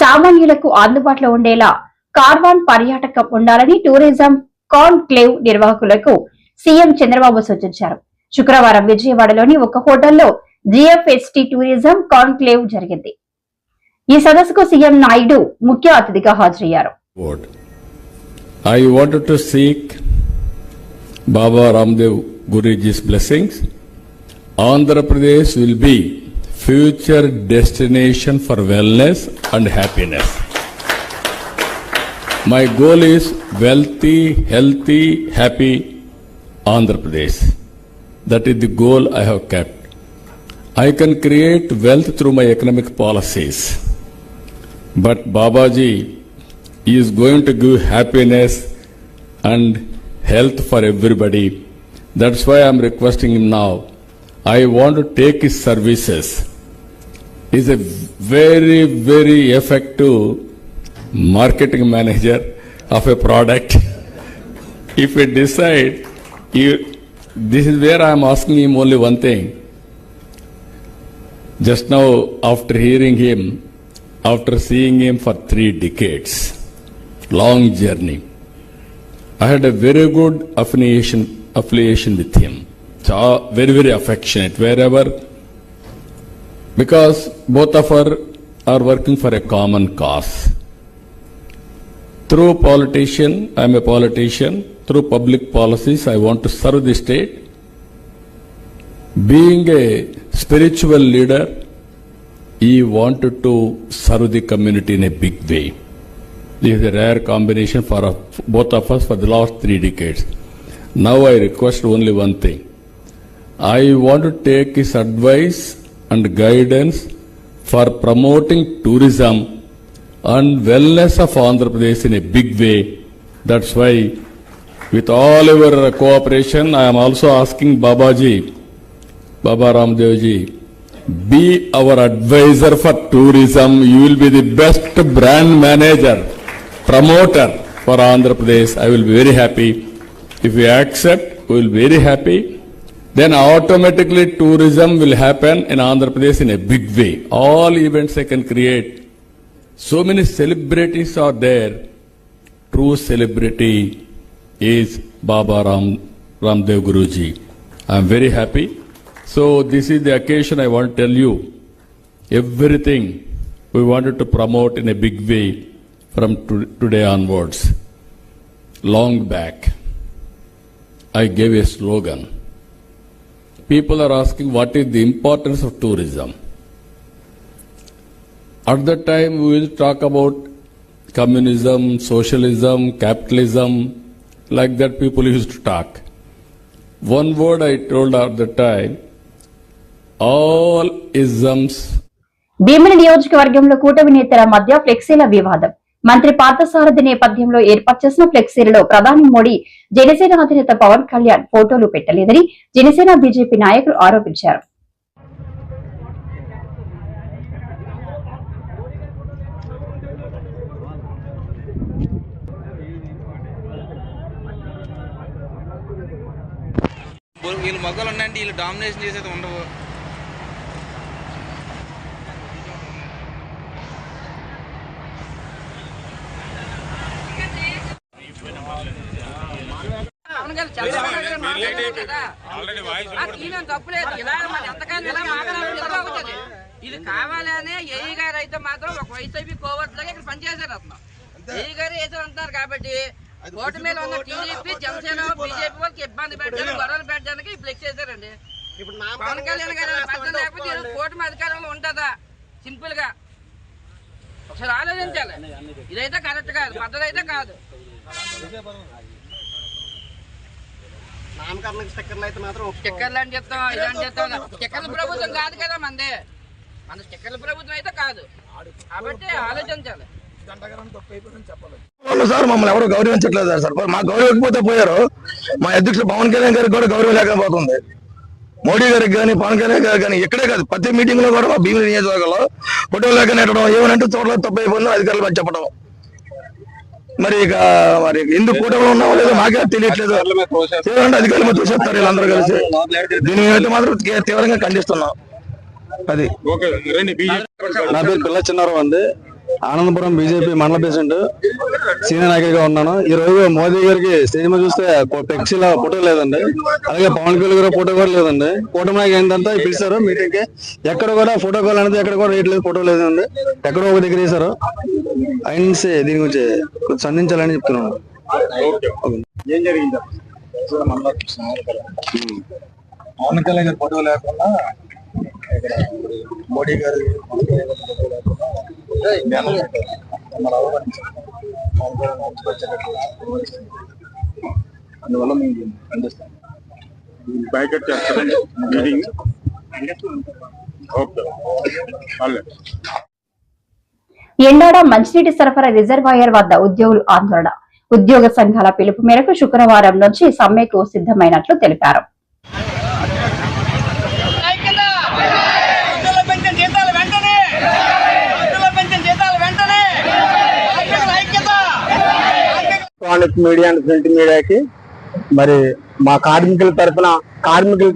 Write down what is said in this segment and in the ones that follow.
సామాన్యులకు అందుబాటులో ఉండేలా కార్వాన్ పర్యాటకం ఉండాలని టూరిజం కాన్క్లేవ్ నిర్వాహకులకు సీఎం చంద్రబాబు సూచించారు. శుక్రవారం విజయవాడలోని ఒక హోటల్లో జిఎఫ్ఎస్టీ టూరిజం కాన్క్లేవ్ జరిగింది. ఈ సదస్సుకు సీఎం నాయుడు ముఖ్య అతిథిగా హాజరయ్యారు. I wanted to seek Baba Ramdev Guruji's blessings. Andhra Pradesh will be future destination for wellness and happiness. My goal is wealthy, healthy, happy Andhra Pradesh. That is the goal I have kept. I can create wealth through my economic policies. But Babaji is going to give happiness and health for everybody. That's why I'm requesting him now. I want to take his services. He's a very, very effective marketing manager of a product. If we decide, this is where I'm asking him only one thing. Just now, after hearing him, after seeing him for 3 decades, long journey, I had a very good affiliation with him. Very, very affectionate wherever, because both of us are working for a common cause. Through I'm a politician, through public policies, I want to serve the state. Being a spiritual leader, he wanted to serve the community in a big way. This is a rare combination for both of us for the last 3 decades. Now I request only one thing. I want to take his advice and guidance for promoting tourism and wellness of Andhra Pradesh in a big way. That's why, with all your cooperation, I am also asking Babaji, Baba Ramdev ji, be our advisor for tourism. You will be the best brand manager, promoter for Andhra Pradesh. I will be very happy. If you accept, we will be very happy. Then automatically tourism will happen in Andhra Pradesh in a big way. All events I can create. So many celebrities are there. True celebrity is Baba Ramdev Guruji. I am very happy. So this is the occasion I want to tell you. Everything we wanted to promote in a big way from today onwards. Long back, I gave a slogan. People are asking what is the importance of tourism. At that time, we will talk about communism, socialism, capitalism, like that people used to talk. One word I told at the time, all isms. Bheemili నియోజకవర్గంలో కూటమి నేతల మధ్య ఫ్లెక్సీల వివాదం. మంత్రి పార్థసారథి నేపథ్యంలో ఏర్పాటు చేసిన ఫ్లెక్సీలలో ప్రధాని మోడీ, జనసేన అధినేత పవన్ కళ్యాణ్ ఫోటోలు పెట్టలేదని జనసేన బీజేపీ నాయకులు ఆరోపించారు. వీళ్ళు మొగ్గలు ఉన్నాయంటే వీళ్ళు డామినేషన్ చేసేది ఉండవు. ఇది కావాలనే ఏఈ గారు అయితే మాత్రం ఒక వైసీపీ కోవర్ట్లాగా ఇక్కడ పనిచేశారు. అతను ఏఈ గారు వేసారు అంటున్నారు కాబట్టి ఓటు మీద ఉన్న టీడీపీ, జనసేన, బీజేపీ వాళ్ళకి ఇబ్బంది పెట్టడానికి, గొడవలు పెట్టడానికి ఫ్లెక్స్ చేశారండి. పవన్ కళ్యాణ్ గారు పద్ధతి లేకపోతే కూటమి అధికారంలో ఉంటుందా? సింపుల్ గా ఒకసారి ఆలోచించాలి. ఇదైతే కరెక్ట్ కాదు, పద్ధతి అయితే కాదు. స్టిక్కర్లు అని చెప్తాం, ఇదని చెప్తాం. స్టిక్కర్ల ప్రభుత్వం కాదు కదా మంది, మన స్టిక్కర్ల ప్రభుత్వం అయితే కాదు. కాబట్టి ఆలోచించాలి. సార్ మమ్మల్ని ఎవరు గౌరవించట్లేదు సార్. మా గౌరవించకపోతే పోయారు. మా అధ్యక్షుడు పవన్ కళ్యాణ్ గారికి కూడా గౌరవం లేకపోతుంది. మోడీ గారికి కానీ పవన్ కళ్యాణ్ గారికి కానీ ఇక్కడే కాదు, ప్రతి మీటింగ్ లో కూడా మా భీమిలి నియోజకవర్గంలో ఫోటోలు లేక నెట్టడం, ఏమనంటే చోట్ల తప్పు అయిపోయిందో అధికారులు మరి చెప్పడం. మరి ఇక మరి ఎందుకు కూటమిలో ఉన్నామో లేదో మాకే తెలియట్లేదు. ఏమంటే అధికారులు మరి చూసేస్తారు వీళ్ళందరూ కలిసి. దీని మీద మాత్రం తీవ్రంగా ఖండిస్తున్నాం. అది నా పేరు పిల్ల చిన్నారావు అండి. ఆనందపురం బీజేపీ మండల ప్రెసిడెంట్ సీనియర్ నాయకుడిగా ఉన్నాను. ఈ రోజు మోదీ గారికి సినిమా చూస్తే ఫ్లెక్సీలో ఫోటో లేదండి, అలాగే పవన్ కళ్యాణ్ గారి ఫోటో కూడా లేదండి. కూటమి నాయకులు ఏంటంటే పిలిచారు మీటింగ్ కి, ఎక్కడ కూడా ఫోటో కాల్ అనేది ఎక్కడ కూడా రేట్ లేదు, ఫోటో లేదండి, ఎక్కడో ఒక దగ్గర వేశారు. అయినసి దీని గురించి కొంచెం సంధించాలని చెప్తున్నాను. ఏం జరిగింది పవన్ కళ్యాణ్ గారి ఫోటో లేకుండా మోడీ గారి అందువల్ల మేము ఖండిస్తాం. బ్యాకెట్ చేస్తారండి మీటింగ్. ఎండాడ మంచినీటి సరఫరా రిజర్వాయర్ వద్ద ఉద్యోగులు ఆందోళన. ఉద్యోగ సంఘాల పిలుపు మేరకు శుక్రవారం నుంచి సమ్మెకు సిద్ధమైనట్లు తెలిపారు. ఎలక్ట్రానిక్ మీడియా అండ్ ప్రింట్ మీడియాకి మరి మా కార్మికుల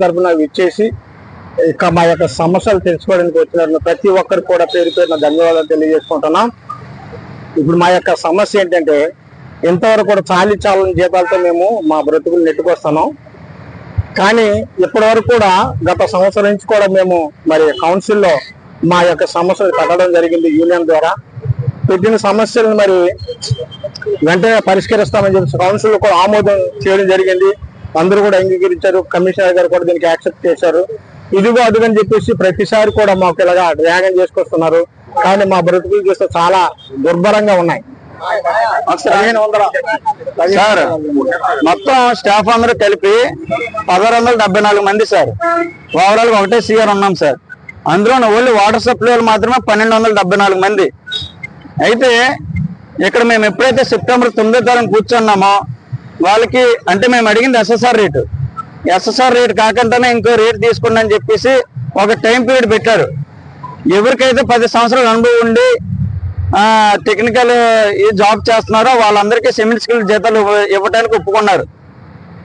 తరఫున విచ్చేసి ఇక మా యొక్క సమస్యలు తెలుసుకోవడానికి వచ్చిన ప్రతి ఒక్కరికి కూడా పేరు పేరున ధన్యవాదాలు తెలియజేసుకుంటున్నాం. ఇప్పుడు మా యొక్క సమస్య ఏంటంటే ఇంతవరకు కూడా చాలని జీతాలతో మేము మా బ్రతుకులు నెట్టుకొస్తున్నాం. కానీ ఇప్పటి వరకు కూడా గత సంవత్సరం నుంచి కూడా మేము మరి కౌన్సిల్లో మా యొక్క సమస్యలు పెట్టడం జరిగింది. యూనియన్ ద్వారా పెట్టిన సమస్యలను మరి వెంటనే పరిష్కరిస్తామని చెప్పి కౌన్సిల్ కూడా ఆమోదం చేయడం జరిగింది. అందరూ కూడా అంగీకరించారు. కమిషనర్ గారు కూడా దీనికి యాక్సెప్ట్ చేశారు. ఇదిగో అదుగని చెప్పేసి ప్రతిసారి కూడా మాకు ఇలాగా డ్రాగన్ చేసుకొస్తున్నారు. కానీ మా బ్రతుకులు చూస్తే చాలా దుర్భరంగా ఉన్నాయి. సార్ మొత్తం స్టాఫ్ అందరూ కలిపి 1674 మంది సార్. ఓవరాల్ గా ఒకటే సీఆర్ ఉన్నాం సార్. అందులో ఓన్లీ వాటర్ సప్లై మాత్రమే 1274 మంది. అయితే ఇక్కడ మేము ఎప్పుడైతే సెప్టెంబర్ 9వ తారీఖున కూర్చున్నామో వాళ్ళకి అంటే మేము అడిగింది ఎస్ఎస్ఆర్ రేట్ కాకుండానే ఇంకో రేట్ తీసుకోండి అని చెప్పేసి ఒక టైం పీరియడ్ పెట్టారు. ఎవరికైతే 10 సంవత్సరాల అనుభవం ఉండి టెక్నికల్ జాబ్ చేస్తున్నారో వాళ్ళందరికీ సెమిన్ స్కిల్ జీతాలు ఇవ్వడానికి ఒప్పుకున్నారు.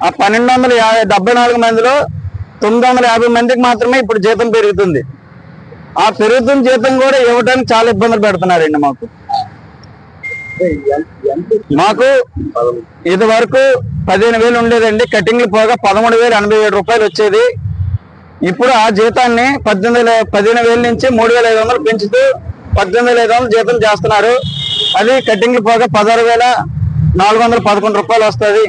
ఆ 1274 మందిలో 950 మందికి మాత్రమే ఇప్పుడు జీతం పెరుగుతుంది. ఆ పెరుగుతున్న జీతం కూడా ఇవ్వడానికి చాలా ఇబ్బందులు పెడుతున్నారండి. మాకు ఇది వరకు 15,000 ఉండేదండి. కటింగ్లు పోగా 13,087 రూపాయలు వచ్చేది. ఇప్పుడు ఆ జీతాన్ని 15,000 నుంచి 3,500 పెంచుతూ 18,500 జీతం చేస్తున్నారు. అది కటింగ్లు పోగా 16,411 రూపాయలు వస్తుంది.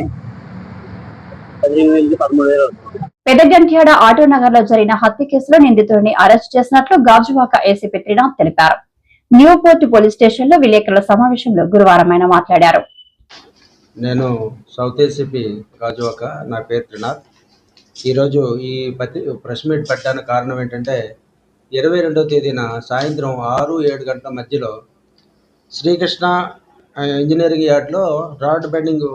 పెదగంట్యాడ ఆటోనగర్ లో జరిగిన హత్య కేసులో నిందితుడిని అరెస్ట్ చేసినట్లు గాజువాక ఏసీపీ త్రినాథ్ తెలిపారు. న్యూపోర్ట్ పోలీస్ స్టేషన్ లో విలేకరుల సమావేశంలో గురువారం ఆయన మాట్లాడారు. నేను సౌత్ ఏసీపీ గాజువాక, నా పేరు త్రినాథ్. ఈరోజు ఈ ప్రెస్ మీట్ పెట్టడానికి కారణం ఏంటంటే 22వ తేదీన సాయంత్రం 6-7 గంటల మధ్యలో శ్రీకృష్ణ ఇంజనీరింగ్ యార్డ్లో రాడ్ బెండింగ్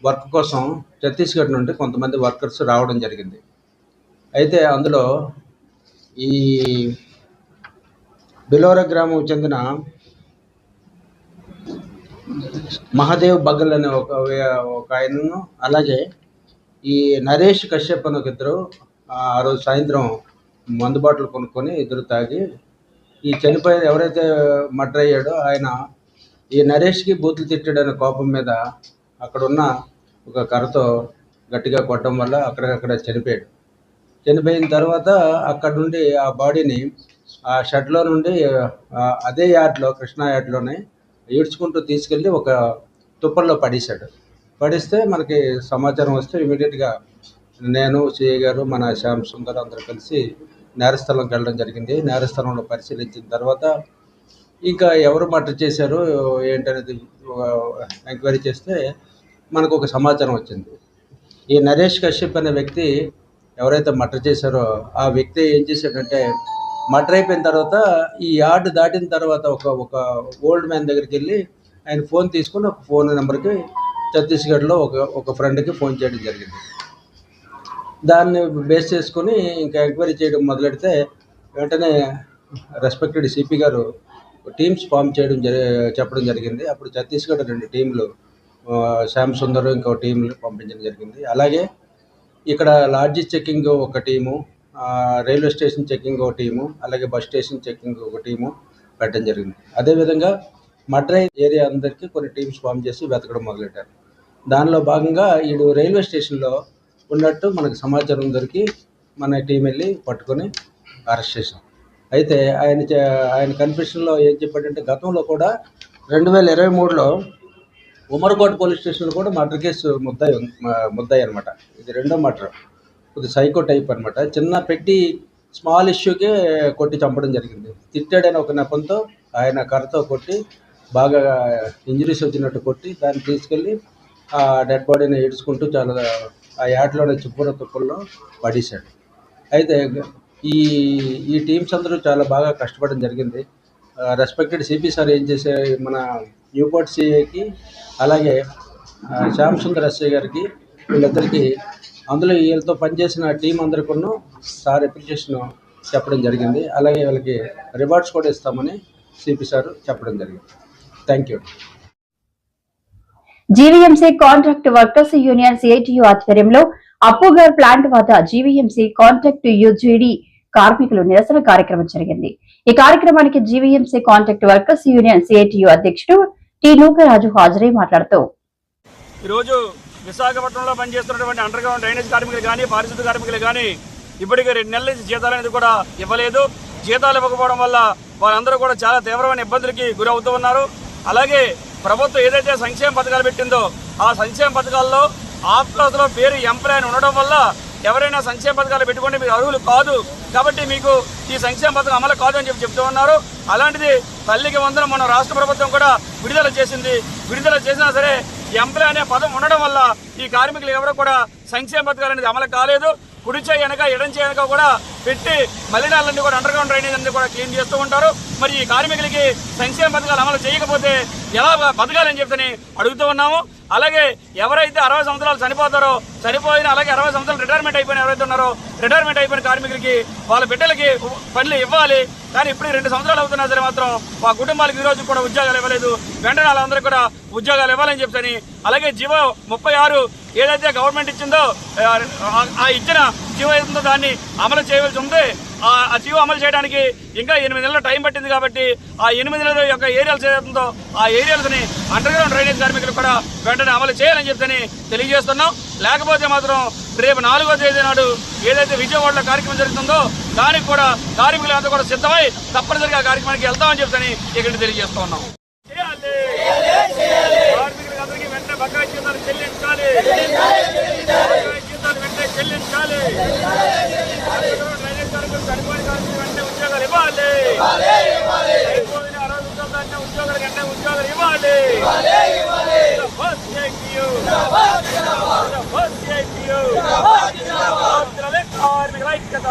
వర్క్ కోసం ఛత్తీస్గఢ్ నుండి కొంతమంది వర్కర్స్ రావడం జరిగింది. అయితే అందులో ఈ బిలోరా గ్రామం చెందిన మహాదేవ్ బగ్గల్ అనే ఒక ఆయనను, అలాగే ఈ నరేష్ కశ్యప్ అని ఒక ఇద్దరు ఆ రోజు సాయంత్రం మందు బాటలు కొనుక్కొని ఇద్దరు తాగి ఈ చనిపోయిన ఎవరైతే మర్డర్ అయ్యాడో ఆయన ఈ నరేష్కి బూతులు తిట్టాడనే కోపం మీద అక్కడున్న ఒక కర్రతో గట్టిగా కొట్టడం వల్ల అక్కడికక్కడ చనిపోయాడు. చనిపోయిన తర్వాత అక్కడ నుండి ఆ బాడీని ఆ షెడ్లో నుండి అదే యార్డ్లో, కృష్ణా యార్డ్లోనే ఈడ్చుకుంటూ తీసుకెళ్ళి ఒక తుప్పల్లో పడేశాడు. పడిస్తే మనకి సమాచారం వస్తే ఇమీడియట్గా నేను, సిఐ గారు, మన శ్యామ్ సుందర్ అందరూ కలిసి నేరస్థలంకి వెళ్ళడం జరిగింది. నేరస్థలంలో పరిశీలించిన తర్వాత ఇంకా ఎవరు మర్డర్ చేశారు ఏంటనేది ఎంక్వైరీ చేస్తే మనకు ఒక సమాచారం వచ్చింది. ఈ నరేష్ కశ్యప్ అనే వ్యక్తి ఎవరైతే మర్డర్ చేశారో ఆ వ్యక్తి ఏం చేశాడంటే మర్డర్ అయిపోయిన తర్వాత ఈ యార్డ్ దాటిన తర్వాత ఒక ఓల్డ్ మ్యాన్ దగ్గరికి వెళ్ళి ఆయన ఫోన్ తీసుకుని ఒక ఫోన్ నెంబర్కి ఛత్తీస్గఢ్లో ఒక ఫ్రెండ్కి ఫోన్ చేయడం జరిగింది. దాన్ని బేస్ చేసుకుని ఇంకా ఎంక్వైరీ చేయడం మొదలెడితే వెంటనే రెస్పెక్టెడ్ సిపి గారు టీమ్స్ ఫామ్ చెప్పడం జరిగింది. అప్పుడు ఛత్తీస్గఢ్ 2 టీంలు, శ్యామ్ సుందర్ ఇంకో టీంలు పంపించడం జరిగింది. అలాగే ఇక్కడ లాడ్జీ చెక్కింగ్ ఒక టీము, రైల్వే స్టేషన్ చెక్కింగ్ ఒక టీము, అలాగే బస్ స్టేషన్ చెక్కింగ్ ఒక టీము, పెట్టడం జరిగింది. అదేవిధంగా మడ్రై ఏరియా అందరికీ కొన్ని టీమ్స్ ఫామ్ చేసి వెతకడం మొదలెట్టారు. దానిలో భాగంగా ఈడు రైల్వే స్టేషన్లో ఉన్నట్టు మనకు సమాచారం దొరికి మన టీం వెళ్ళి పట్టుకొని అరెస్ట్ చేశాం. అయితే ఆయన కన్ఫెషన్లో ఏం చెప్పాడంటే గతంలో కూడా 2023లో ఉమర్కోట్ పోలీస్ స్టేషన్లో కూడా మర్డర్ కేసు ముద్దాయి అనమాట. ఇది రెండో మర్డర్, కొద్ది సైకో టైప్ అనమాట. చిన్న పెట్టి స్మాల్ ఇష్యూకే కొట్టి చంపడం జరిగింది. తిట్టాడని ఒక నెపంతో ఆయన కర్రతో కొట్టి బాగా ఇంజరీస్ వచ్చినట్టు కొట్టి దాన్ని తీసుకెళ్ళి ఆ డెడ్ బాడీని ఏడ్చుకుంటూ చాలా ఆ యాడ్లోనే చుప్పుల తుప్పుల్లో పడేశాడు. అయితే ఈ టీమ్స్ అందరూ చాలా బాగా కష్టపడడం జరిగింది. రెస్పెక్టెడ్ సిపి సార్ ఏం చేసే మన న్యూపోర్ట్ సిఐకి అలాగే శ్యామ్ సుందర్ ఎస్ఐ గారికి వీళ్ళిద్దరికీ అందులో వీళ్ళతో పనిచేసిన టీం అందరికీ సార్ అప్రిషియేషన్ చెప్పడం జరిగింది. అలాగే వీళ్ళకి రివార్డ్స్ కూడా ఇస్తామని సిపి సార్ చెప్పడం జరిగింది. Thank you. GVMC contract workers union CITU ఆధ్వర్యంలో అప్పుగర్ ప్లాంట్ వద్ద జీవీఎంసీ కాంట్రాక్ట్ యూజీడీ కార్మికులు నిరసన కార్యక్రమం జరిగింది. ఈ కార్యక్రమానికి GVMC contract workers union CITU అధ్యక్షుడు టి నూకరాజు హాజరై మాట్లాడుతూ ఈరోజు విశాఖపట్నంలో పనిచేస్తున్నటువంటి అండర్ గ్రౌండ్ డ్రైనేజ్ కార్మికులు కానీ పారిశుద్ధ కార్మికులు కానీ ఇప్పటికే 2 నెలల నుంచి జీతాలు అనేది కూడా ఇవ్వలేదు. జీతాలు ఇవ్వకపోవడం వల్ల వారందరూ కూడా చాలా తీవ్రమైన ఇబ్బందులకి గురవుతూ ఉన్నారు. అలాగే ప్రభుత్వం ఏదైతే సంక్షేమ పథకాలు పెట్టిందో ఆ సంక్షేమ పథకాల్లో ఆఫ్లో పేరు ఎంప్లాయ్ ఉండడం వల్ల ఎవరైనా సంక్షేమ పథకాలు పెట్టుకుంటే మీరు అర్హులు కాదు, కాబట్టి మీకు ఈ సంక్షేమ పథకం అమలు కాదు అని చెప్తూ ఉన్నారు. అలాంటిది తల్లికి వందనం మన రాష్ట్ర ప్రభుత్వం కూడా విడుదల చేసింది. విడుదల చేసినా సరే ఎంప్లాయ్ అనే పదం ఉండడం వల్ల ఈ కార్మికులు ఎవరు కూడా సంక్షేమ పథకాలు అనేది అమలు కాలేదు. కుడి చేయి వెనక ఎడం చేయి వెనక కూడా పెట్టి మలినాలన్నీ కూడా అండర్ గ్రౌండ్ డ్రైనేజ్ అన్ని కూడా క్లీన్ చేస్తూ ఉంటారు. మరి ఈ కార్మికులకి సంక్షేమ పథకాలు అమలు చేయకపోతే ఎలా బతకాలని చెప్పని అడుగుతూ ఉన్నాము. అలాగే ఎవరైతే 60 సంవత్సరాలు చనిపోయిన అలాగే 60 సంవత్సరాలు రిటైర్మెంట్ అయిపోయిన ఎవరైతే ఉన్నారో రిటైర్మెంట్ అయిపోయిన కార్మికులకి వాళ్ళ బిడ్డలకి పనులు ఇవ్వాలి. కానీ ఇప్పుడు 2 సంవత్సరాలు అవుతున్నా సరే మాత్రం మా కుటుంబాలకు ఈ రోజు కూడా ఉద్యోగాలు ఇవ్వలేదు. వెంటనే వాళ్ళందరూ కూడా ఉద్యోగాలు ఇవ్వాలని చెప్పని అలాగే జీవో 36 ఏదైతే గవర్నమెంట్ ఇచ్చిందో ఆ ఇచ్చిన జీవో ఏదో దాన్ని అమలు చేయవలసి ఉంది. ఆ జీవో అమలు చేయడానికి ఇంకా 8 నెలల టైం పట్టింది. కాబట్టి ఆ 8 నెలల యొక్క ఏరియాలు ఏదైతుందో ఆ ఏరియాలని అండర్ గ్రౌండ్ డ్రైనేజ్ కార్మికులు కూడా వెంటనే అమలు చేయాలని చెప్పని తెలియజేస్తున్నాం. లేకపోతే మాత్రం రేపు 4వ తేదీ నాడు ఏదైతే విజయవాడలో కార్యక్రమం జరుగుతుందో దానికి కూడా కార్మికులంతా కూడా సిద్ధమై తప్పనిసరిగా కార్యక్రమానికి వెళ్తామని చెప్పని ఇక్కడ తెలియజేస్తూ ఉన్నాం. కార్మికులందరికీ వెంటనే బకాయి జీతాలు చెల్లించాలి. చెల్లించాలి. డ్రైనేజ్ కార్మికులు చనిపోయిన కార్మికులు వెంటనే ఉద్యోగాలు ఇవ్వాలి. అయిపోయిన 60 ఉద్యోగాలు ఉద్యోగాలు వెంటనే ఉద్యోగాలు ఇవ్వాలి. కార్మికుల ఐక్యత,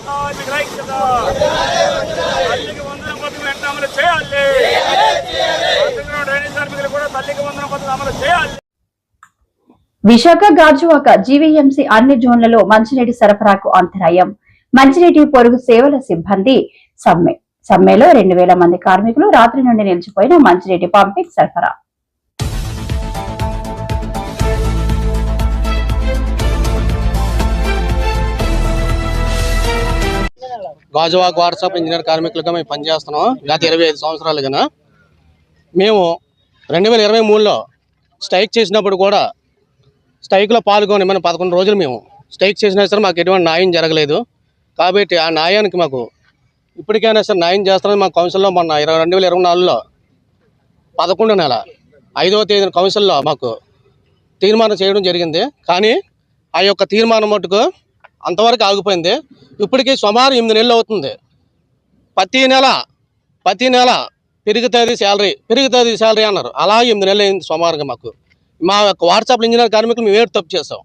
కార్మికుల ఐక్యత. తల్లికి వందనం పథకం వెంటనే అమలు చేయాలి. డ్రైనేజ్ కార్మికులు కూడా తల్లికి వందనం పథకం అమలు చేయాలి. విశాఖ గాజువాక జీవీఎంసీ అన్ని జోన్లలో మంచినీటి సరఫరాకు అంతరాయం. మంచినీటి పొరుగు సేవల సిబ్బంది సమ్మెలో 2000 మంది కార్మికులు రాత్రి నుండి నిలిచిపోయిన మంచినీటి పంపింగ్ సరఫరా. గాజువాక వాట్సాప్ ఇంజనీర్ కార్మికులుగా మేము పనిచేస్తున్నాం గత 25 సంవత్సరాలుగా. మేము 2023లో స్ట్రైక్ చేసినప్పుడు కూడా స్ట్రైక్లో పాల్గొని మనం 11 రోజులు మేము స్ట్రైక్ చేసినా సరే మాకు ఎటువంటి న్యాయం జరగలేదు. కాబట్టి ఆ న్యాయానికి మాకు ఇప్పటికైనా సరే న్యాయం చేస్తారని మా కౌన్సిల్లో మొన్న 2024లో 11 నెల 5వ తేదీన కౌన్సిల్లో మాకు తీర్మానం చేయడం జరిగింది. కానీ ఆ యొక్క తీర్మానం మటుకు అంతవరకు ఆగిపోయింది. ఇప్పటికీ సుమారు 8 నెలలు అవుతుంది. ప్రతి నెల పెరుగుతుంది శాలరీ అన్నారు. అలా 8 నెలలు అయింది సుమారుగా. మాకు మా యొక్క వాట్సాప్ ఇంజనీర్ కార్మికులు మేము ఏడు తప్పు చేస్తాం.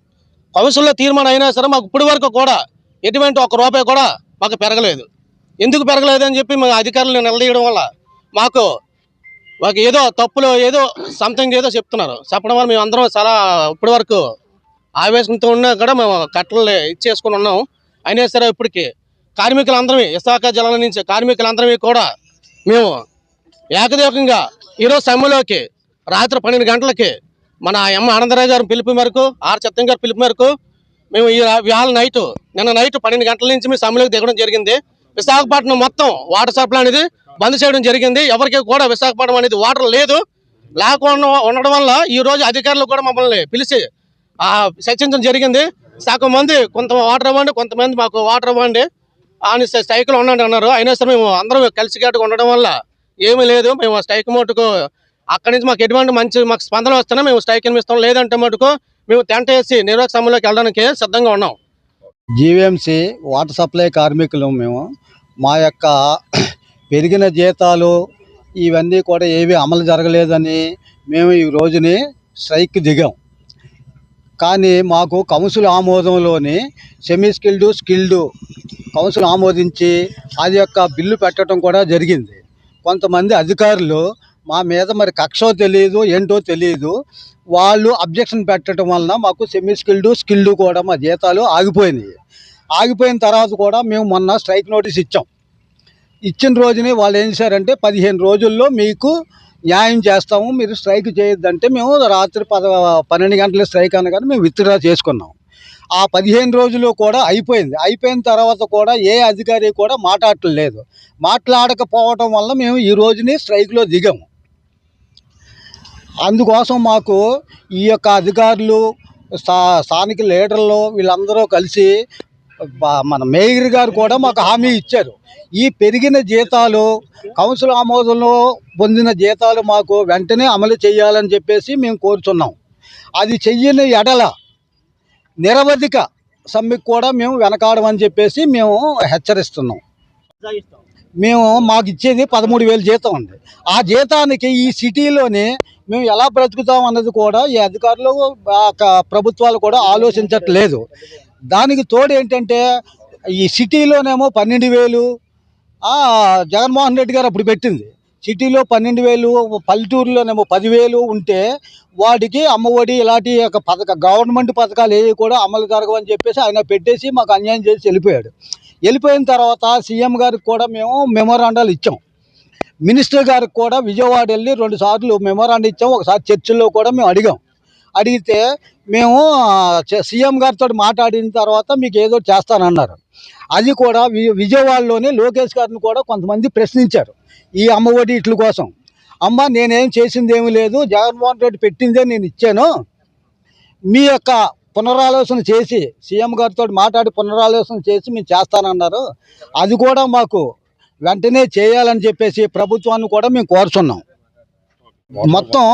కౌన్సిల్లో తీర్మానం అయినా సరే మాకు ఇప్పటి వరకు కూడా ఎటువంటి ₹1 కూడా మాకు పెరగలేదు. ఎందుకు పెరగలేదు అని చెప్పి మా అధికారులను నిలదీయడం వల్ల మాకు ఏదో తప్పులో ఏదో సంథింగ్ ఏదో చెప్తున్నారు. చెప్పడం వల్ల మేము అందరం చాలా ఇప్పటి వరకు ఆవేశంతో ఉన్నా కూడా మేము కట్టలు ఇచ్చేసుకుని ఉన్నాం. అయినా సరే ఇప్పటికీ కార్మికులందరమే విశాఖ జిల్లా నుంచి కార్మికులందరమే కూడా మేము ఏకదేకంగా ఈరోజు సమ్మెలోకి రాత్రి 12 గంటలకి మన ఆనందరావు గారి పిలుపు మేరకు సత్యం గారి పిలుపు మేరకు మేము నిన్న నైట్ 12 గంటల నుంచి మేము సమ్మెలోకి దిగడం జరిగింది. విశాఖపట్నం మొత్తం వాటర్ సప్లై అనేది బంద్ చేయడం జరిగింది. ఎవరికి కూడా విశాఖపట్నం అనేది వాటర్ లేకుండా ఉండడం వల్ల ఈ రోజు అధికారులు కూడా మమ్మల్ని పిలిచి చర్చించడం జరిగింది. సగం మంది కొంత వాటర్ ఇవ్వండి, కొంతమంది మాకు వాటర్ ఇవ్వండి అని స్ట్రైక్లో ఉండండి అన్నారు. అయినా సరే మేము అందరం కలిసికట్టుగా ఉండడం వల్ల ఏమీ లేదు. మేము స్ట్రైక్ మటుకు అక్కడి నుంచి మాకు ఎటువంటి మాకు స్పందన వస్తున్నా మేము స్ట్రైక్ ఇస్తాం, లేదంటే మటుకు మేము టెంట్ వేసి నిరోధక సమ్మెలోకి వెళ్ళడానికి సిద్ధంగా ఉన్నాం. జీవీఎంసీ వాటర్ సప్లై కార్మికులు మేము మా యొక్క పెరిగిన జీతాలు ఇవన్నీ కూడా ఏవి అమలు జరగలేదని మేము ఈ రోజుని స్ట్రైక్ దిగాం. కానీ మాకు కౌన్సిల్ ఆమోదంలోని సెమీ స్కిల్డ్ కౌన్సిల్ ఆమోదించి అది యొక్క బిల్లు పెట్టడం కూడా జరిగింది. కొంతమంది అధికారులు మా మీద మరి కక్షో తెలియదు ఏంటో తెలియదు, వాళ్ళు అబ్జెక్షన్ పెట్టడం వలన మాకు సెమీ స్కిల్డ్ కూడా మా జీతాలు ఆగిపోయినాయి. ఆగిపోయిన తర్వాత కూడా మేము మొన్న స్ట్రైక్ నోటీస్ ఇచ్చాం. ఇచ్చిన రోజునే వాళ్ళు ఏం చేశారంటే 15 రోజుల్లో మీకు న్యాయం చేస్తాము, మీరు స్ట్రైక్ చేయొద్దంటే మేము రాత్రి 12 గంటల స్ట్రైక్ అనగానే మేము విత్డ్రా చేసుకున్నాం. ఆ 15 రోజులు కూడా అయిపోయింది. అయిపోయిన తర్వాత కూడా ఏ అధికారి కూడా మాట్లాడలేదు. మాట్లాడకపోవడం వల్ల మేము ఈ రోజుని స్ట్రైక్లో దిగాము. అందుకోసం మాకు ఈ యొక్క అధికారులు, స్థానిక లీడర్లు వీళ్ళందరూ కలిసి మన మేయర్ గారు కూడా మాకు హామీ ఇచ్చారు. ఈ పెరిగిన జీతాలు కౌన్సిల్ ఆమోదంలో పొందిన జీతాలు మాకు వెంటనే అమలు చేయాలని చెప్పేసి మేము కోరుతున్నాం. అది చెయ్యని ఎడల నిరవధిక సమ్మెకు కూడా మేము వెనకాడమని చెప్పేసి మేము హెచ్చరిస్తున్నాం. మేము మాకు ఇచ్చేది 13,000 జీతం ఉంది. ఆ జీతానికి ఈ సిటీలోనే మేము ఎలా బ్రతుకుతాం అన్నది కూడా ఈ అధికారులు ప్రభుత్వాలు కూడా ఆలోచించట్లేదు. దానికి తోడు ఏంటంటే ఈ సిటీలోనేమో 12,000 జగన్మోహన్ రెడ్డి గారు అప్పుడు పెట్టింది. సిటీలో 12,000, పల్లెటూరులోనేమో 10,000 ఉంటే వాటికి అమ్మఒడి ఇలాంటి గవర్నమెంట్ పథకాలు ఏవి కూడా అమలు జరగవని చెప్పేసి ఆయన పెట్టేసి మాకు అన్యాయం చేసి వెళ్ళిపోయాడు. వెళ్ళిపోయిన తర్వాత సీఎం గారికి కూడా మేము మెమోరాండాలు ఇచ్చాం. మినిస్టర్ గారికి కూడా విజయవాడ వెళ్ళి 2 సార్లు మెమోరాండం ఇచ్చాం. ఒకసారి చర్చిల్లో కూడా మేము అడిగితే మేము సీఎం గారితో మాట్లాడిన తర్వాత మీకు ఏదో చేస్తానన్నారు. అది కూడా విజయవాడలోనే లోకేష్ గారిని కూడా కొంతమంది ప్రశ్నించారు ఈ అమ్మఒడి ఇట్ల కోసం. అమ్మ నేనేం చేసింది ఏమీ లేదు, జగన్మోహన్ రెడ్డి పెట్టిందే నేను ఇచ్చాను, మీ యొక్క పునరాలోచన చేసి సీఎం గారితో మాట్లాడి పునరాలోచన చేసి మేము చేస్తానన్నారు. అది కూడా మాకు వెంటనే చేయాలని చెప్పేసి ప్రభుత్వాన్ని కూడా మేము కోరుతున్నాం. మొత్తం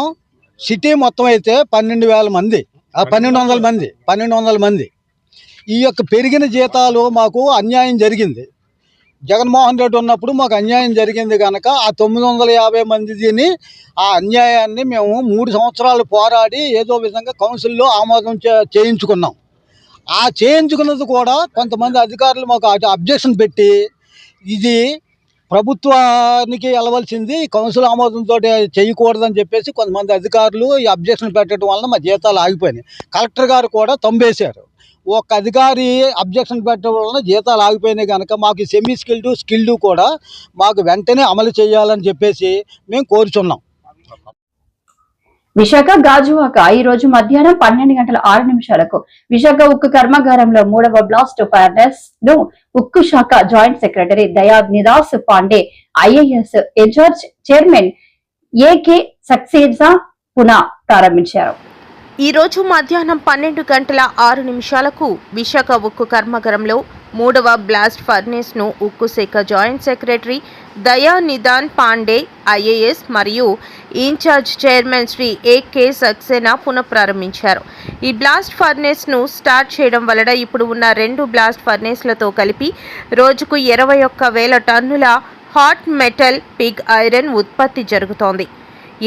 సిటీ మొత్తం అయితే 12,000 మంది, 1,200 మంది. ఈ యొక్క పెరిగిన జీతాలు మాకు అన్యాయం జరిగింది. జగన్మోహన్ రెడ్డి ఉన్నప్పుడు మాకు అన్యాయం జరిగింది కనుక ఆ 950 మందిని ఆ అన్యాయాన్ని మేము 3 సంవత్సరాలు పోరాడి ఏదో విధంగా కౌన్సిల్లో ఆమోదం చేయించుకున్నాం. ఆ చేయించుకున్నది కూడా కొంతమంది అధికారులు మాకు అబ్జెక్షన్ పెట్టి ఇది ప్రభుత్వానికి వెళ్ళవలసింది కౌన్సిల్ ఆమోదంతో చేయకూడదని చెప్పేసి కొంతమంది అధికారులు ఈ అబ్జెక్షన్ పెట్టడం వలన మా జీతాలు ఆగిపోయినాయి. కలెక్టర్ గారు కూడా తొంబేశారు. ఒక అధికారి అబ్జెక్షన్ పెట్టడం వలన జీతాలు ఆగిపోయినాయి కనుక మాకు సెమీ స్కిల్డ్ కూడా మాకు వెంటనే అమలు చేయాలని చెప్పేసి మేము కోరుచున్నాం. విశాఖ గాజువాక ఈ రోజు మధ్యాహ్నం 12:06 విశాఖ ఉక్కు కర్మాగారంలో 3వ బ్లాస్ట్ ఫర్నేస్ ను ఉక్కు శాఖ joint secretary Daya Nidas Pandey, IAS incharge chairman AK Saxena పునా ప్రారంభించారు. ఈ రోజు మధ్యాహ్నం 12:06 విశాఖ ఉక్కు కర్మాగారంలో 3వ బ్లాస్ట్ ఫర్నేస్ ను ఉక్కు శాఖ joint secretary Daya Nidan Pandey, IAS మరియు incharge chairman Shri AK Saxena పునఃప్రారంభించారు. ఈ బ్లాస్ట్ ఫర్నేస్ ను స్టార్ట్ చేయడం వలన ఇప్పుడు ఉన్న 2 బ్లాస్ట్ ఫర్నేస్లతో కలిపి రోజుకు 21,000 టన్నుల హాట్ మెటల్ పిగ్ ఐరన్ ఉత్పత్తి జరుగుతోంది.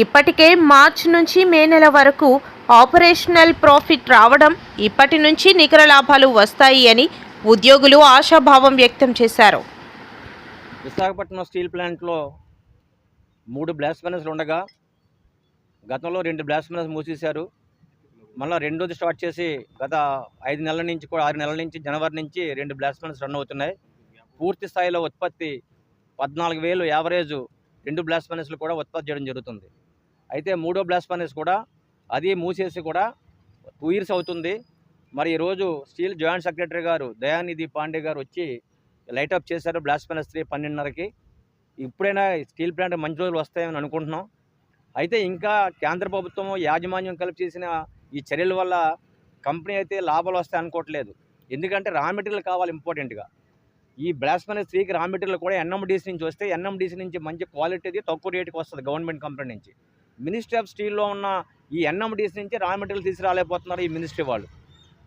ఇప్పటికే మార్చి నుంచి మే నెల వరకు ఆపరేషనల్ ప్రాఫిట్ రావడం, ఇప్పటి నుంచి నికర లాభాలు వస్తాయి అని ఉద్యోగులు ఆశాభావం వ్యక్తం చేశారు. విశాఖపట్నం స్టీల్ ప్లాంట్లో 3 బ్లాస్ట్ ఫర్నేస్లు ఉండగా గతంలో 2 బ్లాస్ట్ ఫర్నేస్ మూసేశారు. మళ్ళీ రెండోది స్టార్ట్ చేసి గత 5 నెలల నుంచి కూడా 6 నెలల నుంచి జనవరి నుంచి 2 బ్లాస్ట్ ఫర్నేస్ రన్ అవుతున్నాయి. పూర్తి స్థాయిలో ఉత్పత్తి 14,000 యావరేజ్ 2 బ్లాస్ట్ ఫర్నేస్లు కూడా ఉత్పత్తి చేయడం జరుగుతుంది. అయితే 3వ బ్లాస్ట్ ఫర్నేస్ కూడా అది మూసేసి కూడా 2 ఇయర్స్ అవుతుంది. మరి ఈరోజు స్టీల్ జాయింట్ సెక్రటరీ గారు దయానిధి పాండే గారు వచ్చి లైట్ అప్ చేశారు బ్లాస్ట్ ఫర్నెస్ 3 12:30కి. ఇప్పుడైనా స్టీల్ ప్లాంట్ మంచి రోజులు వస్తాయని అనుకుంటున్నాం. అయితే ఇంకా కేంద్ర ప్రభుత్వం యాజమాన్యం కలిపి చేసిన ఈ చర్యల వల్ల కంపెనీ అయితే లాభాలు వస్తాయి అనుకోవట్లేదు. ఎందుకంటే రా మెటీరియల్ కావాలి ఇంపార్టెంట్గా. ఈ బ్లాస్ట్ ఫర్నెస్ 3కి రా మెటీరియల్ కూడా ఎన్ఎండిసి నుంచి వస్తే ఎన్ఎండిసి నుంచి మంచి క్వాలిటీది తక్కువ రేటుకి వస్తుంది గవర్నమెంట్ కంపెనీ నుంచి. మినిస్ట్రీ ఆఫ్ స్టీల్లో ఉన్న ఈ ఎన్ఎండిసి నుంచి రా మెటీరియల్ తీసుకురాలేకపోతున్నారు ఈ మినిస్ట్రీ వాళ్ళు.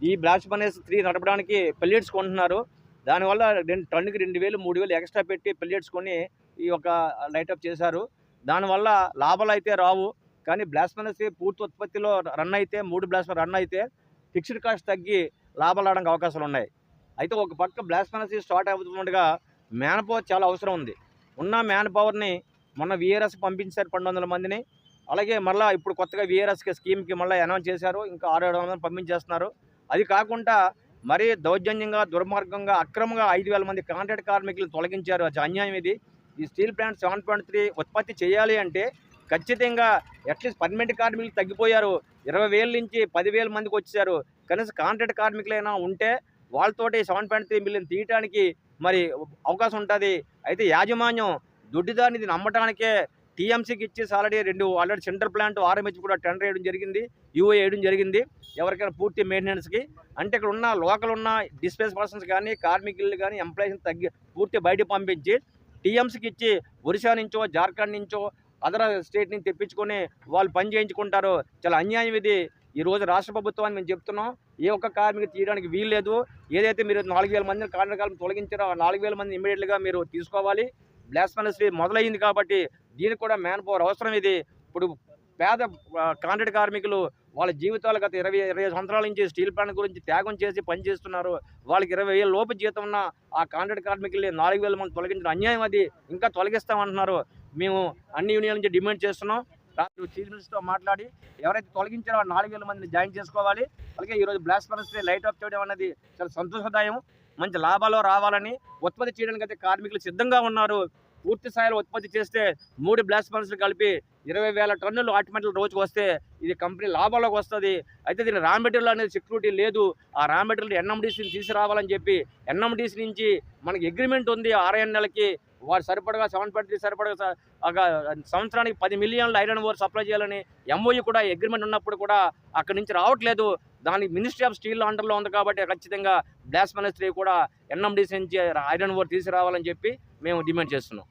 ఈ బ్లాస్ట్ ఫర్నెస్ 3 నడపడానికి పెల్లెట్స్ కొంటున్నారు. దానివల్ల టన్నుకి 2,000 3,000 ఎక్స్ట్రా పెట్టి పెల్లెట్స్ కొని ఈ యొక్క లైటప్ చేశారు. దానివల్ల లాభాలు అయితే రావు. కానీ బ్లాస్ట్ ఫర్నెస్ పూర్తి ఉత్పత్తిలో రన్ అయితే 3 బ్లాస్ట్ రన్ అయితే ఫిక్స్డ్ కాస్ట్ తగ్గి లాభాలు రావడానికి అవకాశాలు ఉన్నాయి. అయితే ఒక పక్క బ్లాస్ట్ ఫర్నెస్ స్టార్ట్ అవుతుండగా మ్యాన్ పవర్ చాలా అవసరం ఉంది. ఉన్న మ్యాన్ పవర్ని మొన్న VRS పంపించారు 1200 మందిని. అలాగే మళ్ళీ ఇప్పుడు కొత్తగా VRSకి స్కీమ్కి మళ్ళీ అనౌన్స్ చేశారు. ఇంకా 600 పంపించేస్తున్నారు. అది కాకుండా మరీ దౌర్జన్యంగా దుర్మార్గంగా అక్రమంగా 5,000 మంది కాంట్రాక్ట్ కార్మికులు తొలగించారు. అది అన్యాయం. ఈ స్టీల్ ప్లాంట్ 7.3 ఉత్పత్తి చేయాలి అంటే ఖచ్చితంగా అట్లీస్ట్ పర్మనెంట్ కార్మికులు తగ్గిపోయారు. 20,000 నుంచి 10,000 మందికి వచ్చారు. కనీసం కాంట్రాక్ట్ కార్మికులైనా ఉంటే వాళ్ళతోటి 7.3 మిలియన్ తీయటానికి మరి అవకాశం ఉంటుంది. అయితే యాజమాన్యం దొడ్డిదాన్ని ఇది నమ్మటానికే టీఎంసీకి ఇచ్చేసి ఆల్రెడీ సెంట్రల్ ప్లాంట్ RMH కూడా టెండర్ వేయడం జరిగింది, UA వేయడం జరిగింది ఎవరికైనా పూర్తి మెయింటెనెన్స్కి. అంటే ఇక్కడ ఉన్న లోకల్ ఉన్న డిస్ప్లేస్ పర్సన్స్ కానీ కార్మికులు కానీ ఎంప్లాయీస్ని పూర్తి బయటకు పంపించి టీఎంసీకి ఇచ్చి ఒరిస్సా నుంచో జార్ఖండ్ నుంచో అదర్ స్టేట్ నుంచి తెప్పించుకొని వాళ్ళు పని చేయించుకుంటారు. చాలా అన్యాయం ఇది. ఈరోజు రాష్ట్ర ప్రభుత్వాన్ని మేము చెప్తున్నాం, ఏ ఒక్క కార్మికులు తీయడానికి వీల్లేదు. ఏదైతే మీరు 4,000 మందిని కాంట్రాక్ట్ తొలగించారో ఆ 4,000 మంది ఇమీడియట్గా మీరు తీసుకోవాలి. బ్లాస్ట్ ఫర్నెస్ మొదలైంది కాబట్టి దీనికి కూడా మ్యాన్ పవర్ అవసరం. ఇప్పుడు పేద కాంట్రాక్ట్ కార్మికులు వాళ్ళ జీవితాలు గత 20 సంవత్సరాల నుంచి స్టీల్ ప్లాంట్ గురించి త్యాగం చేసి పనిచేస్తున్నారు. వాళ్ళకి 20,000 లోపు జీతం ఉన్న ఆ కాంట్రాక్ట్ కార్మికులు 4,000 మంది తొలగించడం అన్యాయం. అది ఇంకా తొలగిస్తామంటున్నారు. మేము అన్ని యూనియన్ల నుంచి డిమాండ్ చేస్తున్నాం. చీఫ్ మినిస్టర్తో మాట్లాడి ఎవరైతే తొలగించారో 4,000 మందిని జాయిన్ చేసుకోవాలి. అలాగే ఈరోజు బ్లాస్ట్ ఫర్నెస్ లైట్ ఆఫ్ చేయడం అనేది చాలా సంతోషదాయం. మంచి లాభాలు రావాలని ఉత్పత్తి చేయడానికి అయితే కార్మికులు సిద్ధంగా ఉన్నారు. పూర్తి స్థాయిలో ఉత్పత్తి చేస్తే 3 బ్లాస్ట్ ఫర్నెస్లు కలిపి 20,000 టన్నులు ఆటోమేటిక్ రోజుకు వస్తే ఇది కంపెనీ లాభాల్లోకి వస్తుంది. అయితే దీని రా మెటీరియల్ అనేది సెక్యూరిటీ లేదు. ఆ రా మెటీరియల్ ఎన్ఎండిసిని తీసుకురావాలని చెప్పి ఎన్ఎండిసి నుంచి మనకి అగ్రిమెంట్ ఉంది 6 నెలలకి. వాడు సరిపడగా 7.3 సరిపడగా సంవత్సరానికి 10 మిలియన్ల ఐరన్ ఓర్ సప్లై చేయాలని MOU కూడా అగ్రిమెంట్ ఉన్నప్పుడు కూడా అక్కడి నుంచి రావట్లేదు. దానికి మినిస్ట్రీ ఆఫ్ స్టీల్ అండర్లో ఉంది కాబట్టి ఖచ్చితంగా బ్లాస్ట్ ఫర్నెస్ 3 కూడా ఎన్ఎండిసి నుంచి ఐరన్ ఓర్ తీసుకురావాలని చెప్పి మేము డిమాండ్ చేస్తున్నాం.